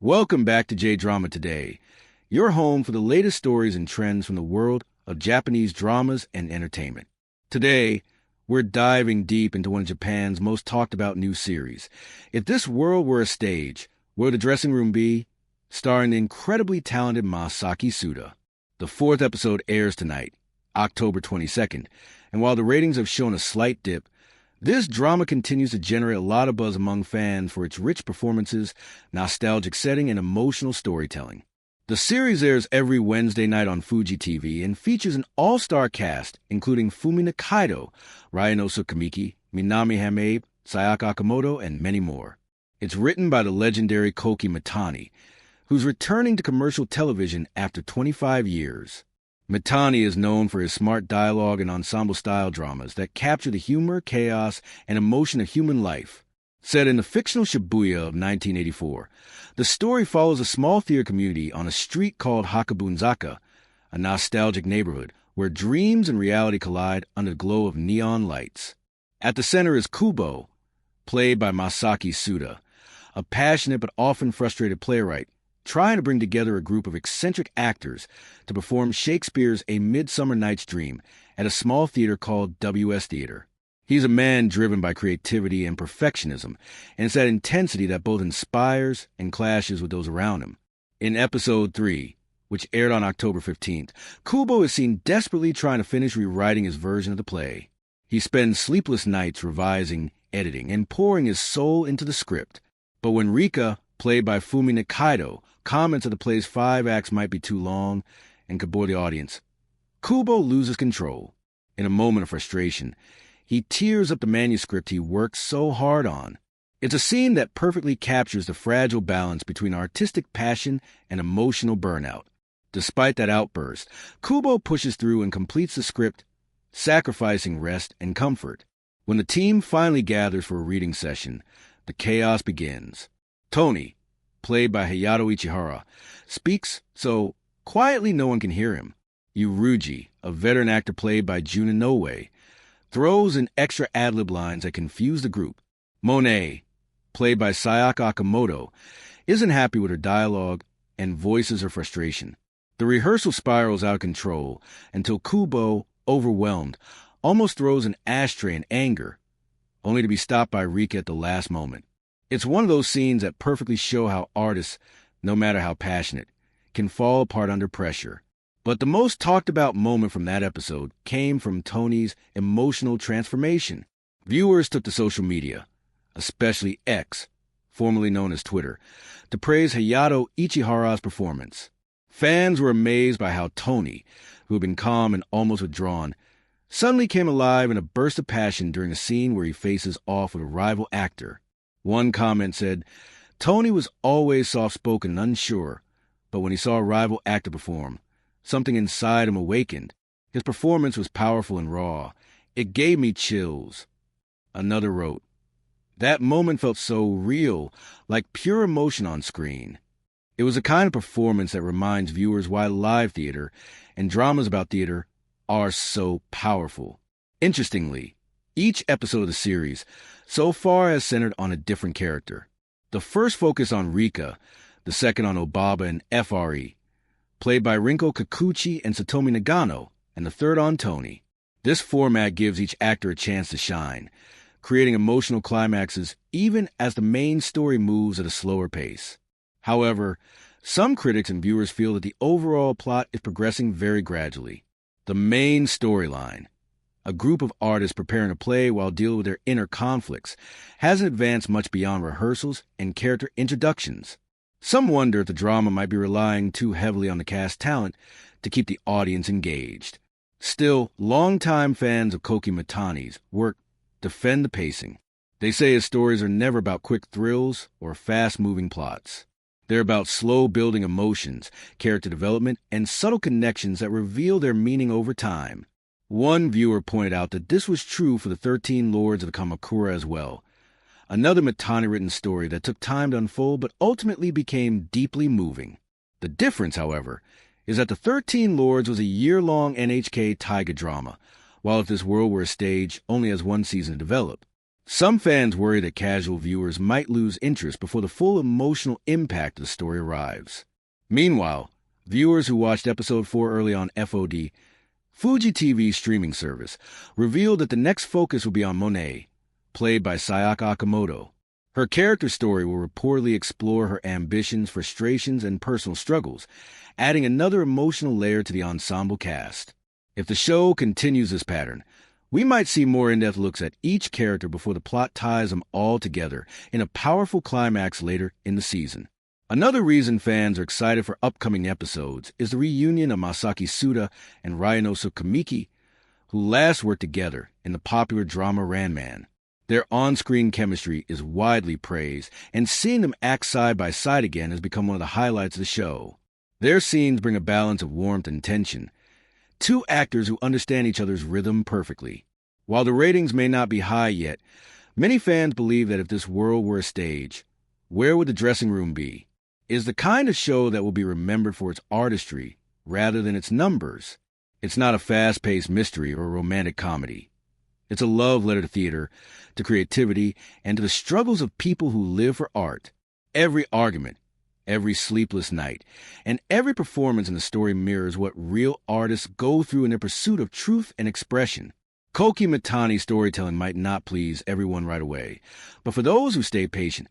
Welcome back to JDrama Today, your home for the latest stories and trends from the world of Japanese dramas and entertainment. Today, we're diving deep into one of Japan's most talked about new series. If this world were a stage, where would the dressing room be? Starring the incredibly talented Masaki Suda. The fourth episode airs tonight, October 22nd, and while the ratings have shown a slight dip, this drama continues to generate a lot of buzz among fans for its rich performances, nostalgic setting, and emotional storytelling. The series airs every Wednesday night on Fuji TV and features an all-star cast, including Fumi Nikaido, Ryunosuke Kamiki, Minami Hamabe, Sayaka Akamoto, and many more. It's written by the legendary Koki Mitani, who's returning to commercial television after 25 years. Mitani is known for his smart dialogue and ensemble-style dramas that capture the humor, chaos, and emotion of human life. Set in the fictional Shibuya of 1984, the story follows a small theater community on a street called Hakabunzaka, a nostalgic neighborhood where dreams and reality collide under the glow of neon lights. At the center is Kubo, played by Masaki Suda, a passionate but often frustrated playwright, trying to bring together a group of eccentric actors to perform Shakespeare's A Midsummer Night's Dream at a small theater called WS Theater. He's a man driven by creativity and perfectionism, and it's that intensity that both inspires and clashes with those around him. In Episode 3, which aired on October 15th, Kubo is seen desperately trying to finish rewriting his version of the play. He spends sleepless nights revising, editing, and pouring his soul into the script. But when Rika, played by Fumi Nikaido, comments that the play's 5 acts might be too long and could bore the audience, Kubo loses control. In a moment of frustration, he tears up the manuscript he worked so hard on. It's a scene that perfectly captures the fragile balance between artistic passion and emotional burnout. Despite that outburst, Kubo pushes through and completes the script, sacrificing rest and comfort. When the team finally gathers for a reading session, the chaos begins. Tony, played by Hayato Ichihara, speaks so quietly no one can hear him. Yuruji, a veteran actor played by Jun Inoue, throws in extra ad-lib lines that confuse the group. Monet, played by Sayaka Akamoto, isn't happy with her dialogue and voices her frustration. The rehearsal spirals out of control until Kubo, overwhelmed, almost throws an ashtray in anger, only to be stopped by Rika at the last moment. It's one of those scenes that perfectly show how artists, no matter how passionate, can fall apart under pressure. But the most talked about moment from that episode came from Tony's emotional transformation. Viewers took to social media, especially X, formerly known as Twitter, to praise Hayato Ichihara's performance. Fans were amazed by how Tony, who had been calm and almost withdrawn, suddenly came alive in a burst of passion during a scene where he faces off with a rival actor. One comment said, "Tony was always soft-spoken and unsure, but when he saw a rival actor perform, something inside him awakened. His performance was powerful and raw. It gave me chills." Another wrote, "That moment felt so real, like pure emotion on screen." It was a kind of performance that reminds viewers why live theater and dramas about theater are so powerful. Interestingly, each episode of the series so far has centered on a different character. The first focused on Rika, the second on Obaba and FRE, played by Rinko Kikuchi and Satomi Nagano, and the third on Tony. This format gives each actor a chance to shine, creating emotional climaxes even as the main story moves at a slower pace. However, some critics and viewers feel that the overall plot is progressing very gradually. The main storyline, a group of artists preparing a play while dealing with their inner conflicts, hasn't advanced much beyond rehearsals and character introductions. Some wonder if the drama might be relying too heavily on the cast talent to keep the audience engaged. Still, longtime fans of Koki Mitani's work defend the pacing. They say his stories are never about quick thrills or fast-moving plots. They're about slow-building emotions, character development, and subtle connections that reveal their meaning over time. One viewer pointed out that this was true for the 13 Lords of the Kamakura as well, another Mitani-written story that took time to unfold but ultimately became deeply moving. The difference, however, is that the 13 Lords was a year-long NHK taiga drama, while If This World Were a Stage only has one season to develop. Some fans worry that casual viewers might lose interest before the full emotional impact of the story arrives. Meanwhile, viewers who watched episode 4 early on FOD, Fuji TV streaming service, revealed that the next focus will be on Monet, played by Sayaka Akamoto. Her character story will reportedly explore her ambitions, frustrations, and personal struggles, adding another emotional layer to the ensemble cast. If the show continues this pattern, we might see more in-depth looks at each character before the plot ties them all together in a powerful climax later in the season. Another reason fans are excited for upcoming episodes is the reunion of Masaki Suda and Ryunosuke Kamiki, who last worked together in the popular drama Ranman. Their on-screen chemistry is widely praised, and seeing them act side by side again has become one of the highlights of the show. Their scenes bring a balance of warmth and tension, two actors who understand each other's rhythm perfectly. While the ratings may not be high yet, many fans believe that if this world were a stage, where would the dressing room be? It is the kind of show that will be remembered for its artistry rather than its numbers. It's not a fast-paced mystery or romantic comedy. It's a love letter to theater, to creativity, and to the struggles of people who live for art. Every argument, every sleepless night, and every performance in the story mirrors what real artists go through in their pursuit of truth and expression. Koki Mitani storytelling might not please everyone right away, but for those who stay patient,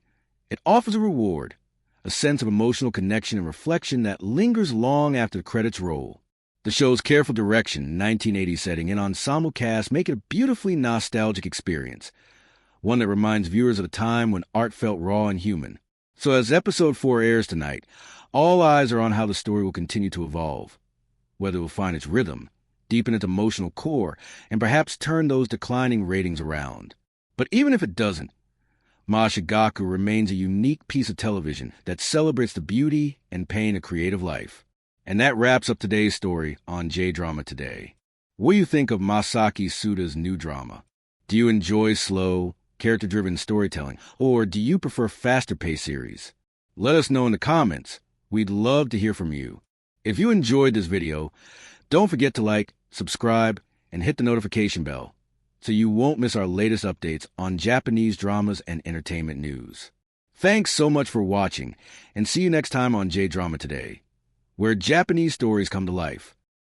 it offers a reward, a sense of emotional connection and reflection that lingers long after the credits roll. The show's careful direction, 1980s setting, and ensemble cast make it a beautifully nostalgic experience, one that reminds viewers of a time when art felt raw and human. So as episode 4 airs tonight, all eyes are on how the story will continue to evolve, whether it will find its rhythm, deepen its emotional core, and perhaps turn those declining ratings around. But even if it doesn't, Moshigaku remains a unique piece of television that celebrates the beauty and pain of creative life. And that wraps up today's story on JDrama Today. What do you think of Masaki Suda's new drama? Do you enjoy slow, character-driven storytelling, or do you prefer faster-paced series? Let us know in the comments. We'd love to hear from you. If you enjoyed this video, don't forget to like, subscribe, and hit the notification bell so you won't miss our latest updates on Japanese dramas and entertainment news. Thanks so much for watching, and see you next time on JDrama Today, where Japanese stories come to life.